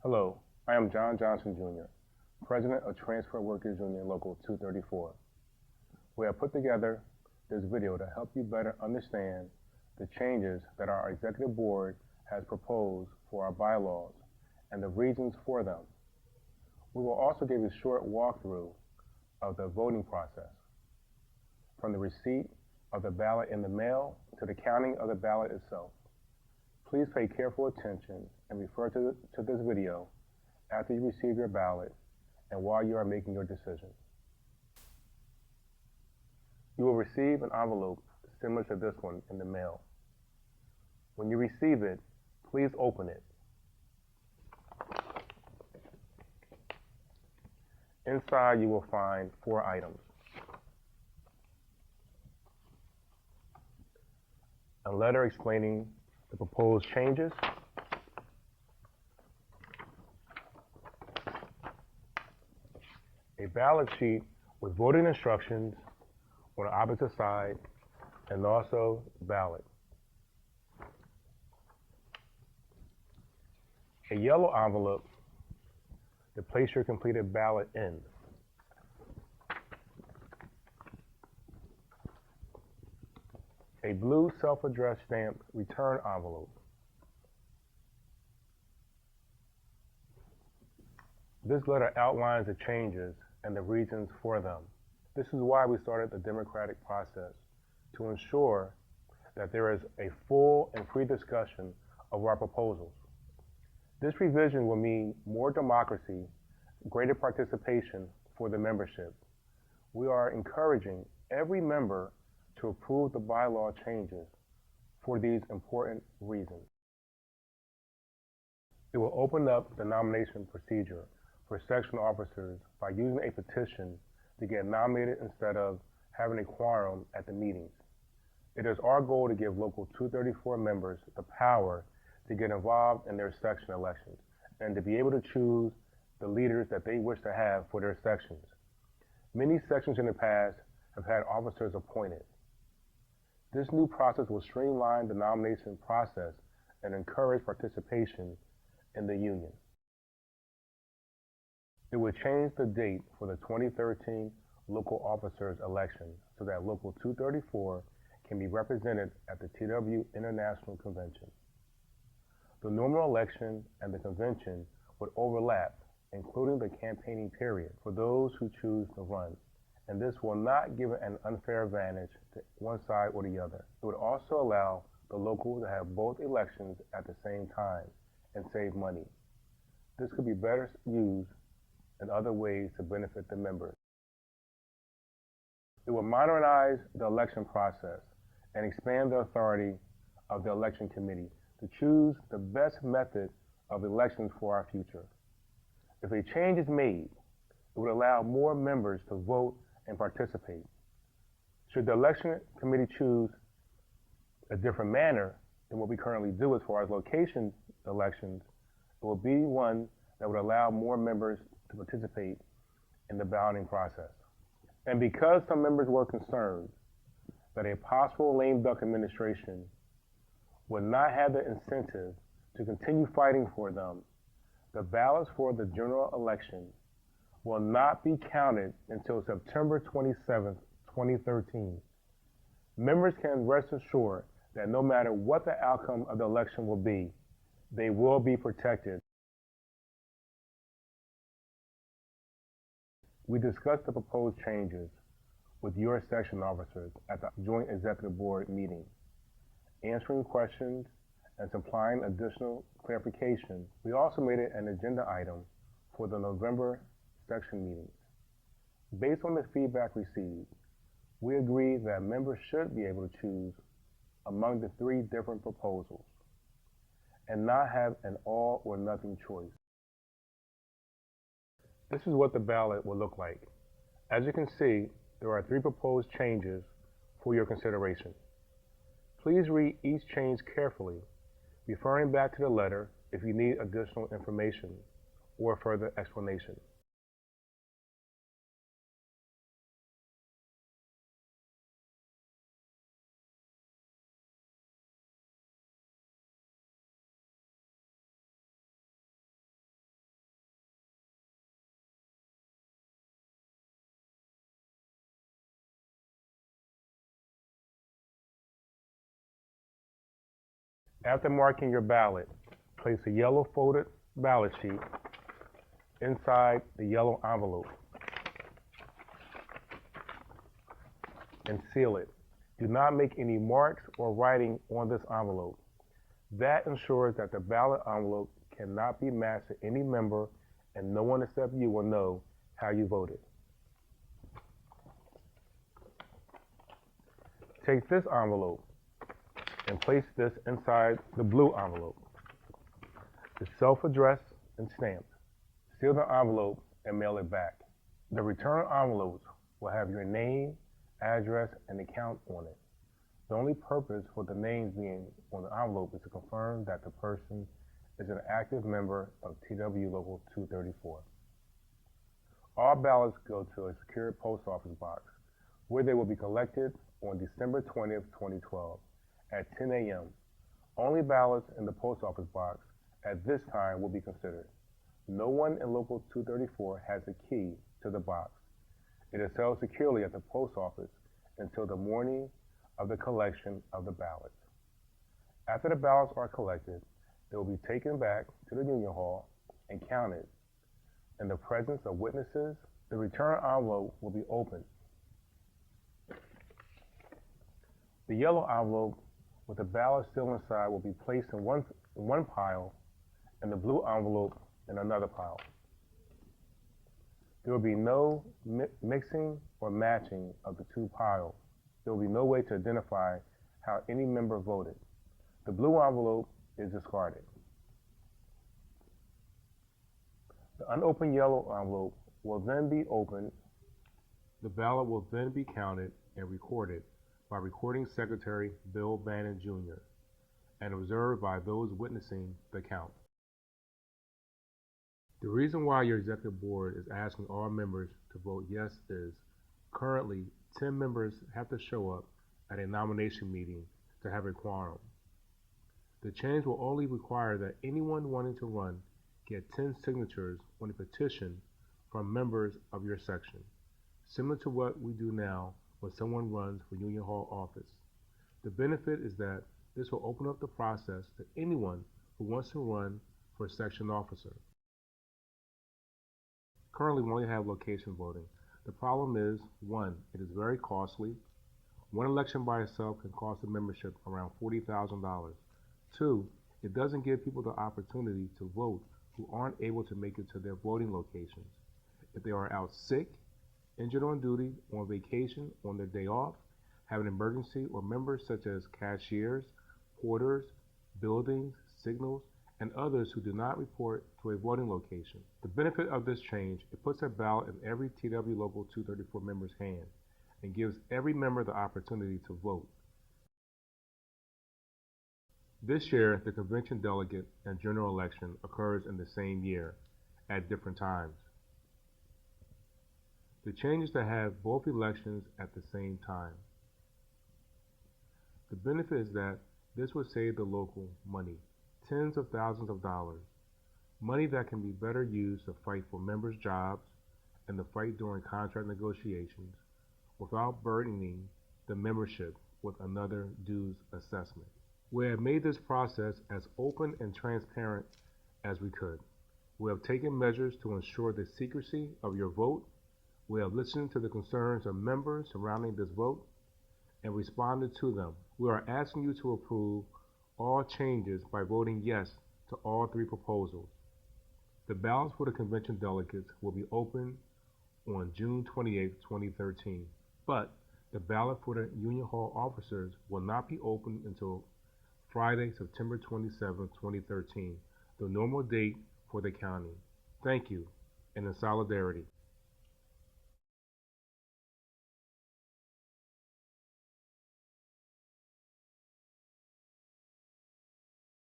Hello, I am John Johnson Jr., President of Transfer Workers Union Local 234. We have put together this video to help you better understand the changes that our Executive Board has proposed for our bylaws and the reasons for them. We will also give you a short walkthrough of the voting process, from the receipt of the ballot in the mail to the counting of the ballot itself. Please pay careful attention and refer to this video after you receive your ballot and while you are making your decision. You will receive an envelope similar to this one in the mail. When you receive it, please open it. Inside, you will find 4 items: a letter explaining the proposed changes, a ballot sheet with voting instructions on the opposite side, and also ballot, a yellow envelope to place your completed ballot in, a blue self-addressed stamped return envelope. This letter outlines the changes and the reasons for them. This is why we started the democratic process, to ensure that there is a full and free discussion of our proposals. This revision will mean more democracy, greater participation for the membership. We are encouraging every member to approve the bylaw changes for these important reasons. It will open up the nomination procedure for section officers by using a petition to get nominated instead of having a quorum at the meetings. It is our goal to give Local 234 members the power to get involved in their section elections and to be able to choose the leaders that they wish to have for their sections. Many sections in the past have had officers appointed. This new process will streamline the nomination process and encourage participation in the union. It will change the date for the 2013 local officers election so that Local 234 can be represented at the TWU International Convention. The normal election and the convention would overlap, including the campaigning period for those who choose to run, and this will not give an unfair advantage to one side or the other. It would also allow the local to have both elections at the same time and save money. This could be better used in other ways to benefit the members. It will modernize the election process and expand the authority of the election committee to choose the best method of elections for our future. If a change is made, it would allow more members to vote and participate. Should the election committee choose a different manner than what we currently do as far as location elections, it will be one that would allow more members to participate in the balloting process. And because some members were concerned that a possible lame duck administration would not have the incentive to continue fighting for them, the ballots for the general election will not be counted until September 27, 2013. Members can rest assured that no matter what the outcome of the election will be, they will be protected. We discussed the proposed changes with your section officers at the Joint Executive Board meeting. Answering questions and supplying additional clarification, we also made it an agenda item for the November section meetings. Based on the feedback received, we agreed that members should be able to choose among the 3 different proposals and not have an all or nothing choice. This is what the ballot will look like. As you can see, there are 3 proposed changes for your consideration. Please read each change carefully, referring back to the letter if you need additional information or further explanation. After marking your ballot, place a yellow folded ballot sheet inside the yellow envelope and seal it. Do not make any marks or writing on this envelope. That ensures that the ballot envelope cannot be matched to any member and no one except you will know how you voted. Take this envelope and place this inside the blue envelope. It's self-addressed and stamped. Seal the envelope and mail it back. The return envelopes will have your name, address, and account on it. The only purpose for the names being on the envelope is to confirm that the person is an active member of TWU Local 234. All ballots go to a secure post office box where they will be collected on December 20th, 2012 at 10 a.m. Only ballots in the post office box at this time will be considered. No one in Local 234 has a key to the box. It is held securely at the post office until the morning of the collection of the ballots. After the ballots are collected, they will be taken back to the Union Hall and counted. In the presence of witnesses, the return envelope will be opened. The yellow envelope with the ballot still inside will be placed in one pile and the blue envelope in another pile. There will be no mixing or matching of the two piles. There will be no way to identify how any member voted. The blue envelope is discarded. The unopened yellow envelope will then be opened. The ballot will then be counted and recorded by Recording Secretary Bill Bannon Jr. and observed by those witnessing the count. The reason why your executive board is asking all members to vote yes is currently 10 members have to show up at a nomination meeting to have a quorum. The change will only require that anyone wanting to run get 10 signatures on a petition from members of your section, similar to what we do now when someone runs for Union Hall office. The benefit is that this will open up the process to anyone who wants to run for section officer. Currently, we only have location voting. The problem is, one, it is very costly. One election by itself can cost a membership around $40,000. Two, it doesn't give people the opportunity to vote who aren't able to make it to their voting locations. If they are out sick, injured on duty, on vacation, on their day off, have an emergency, or members such as cashiers, porters, buildings, signals, and others who do not report to a voting location. The benefit of this change, it puts a ballot in every TW Local 234 member's hand and gives every member the opportunity to vote. This year, the convention delegate and general election occurs in the same year at different times. The change is to have both elections at the same time. The benefit is that this would save the local money, tens of thousands of dollars, money that can be better used to fight for members' jobs and the fight during contract negotiations without burdening the membership with another dues assessment. We have made this process as open and transparent as we could. We have taken measures to ensure the secrecy of your vote. We have listened to the concerns of members surrounding this vote and responded to them. We are asking you to approve all changes by voting yes to all three proposals. The ballots for the convention delegates will be open on June 28, 2013, but the ballot for the Union Hall officers will not be open until Friday, September 27, 2013, the normal date for the counting. Thank you, and in solidarity.